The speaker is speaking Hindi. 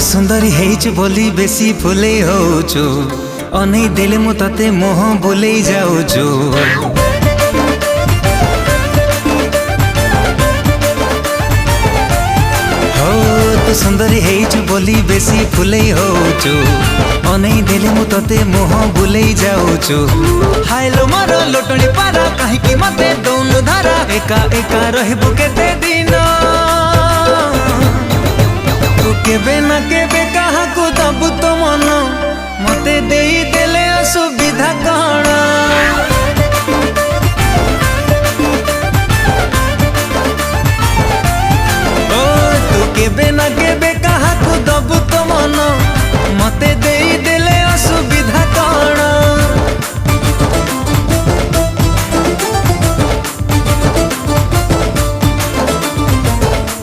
सुंदरी हेइछु बोली बेसी फुले होछु अनै देले मु तते मोह बोलै जाउछु। हो तू सुंदरी हेइछु बोली बेसी फुले होछु अनै देले मु तते मोह बोलै जाउछु। हायलो मोर लोटणी पारा काहेकि मते दौनु धारा एका एका रहबु केते दिन।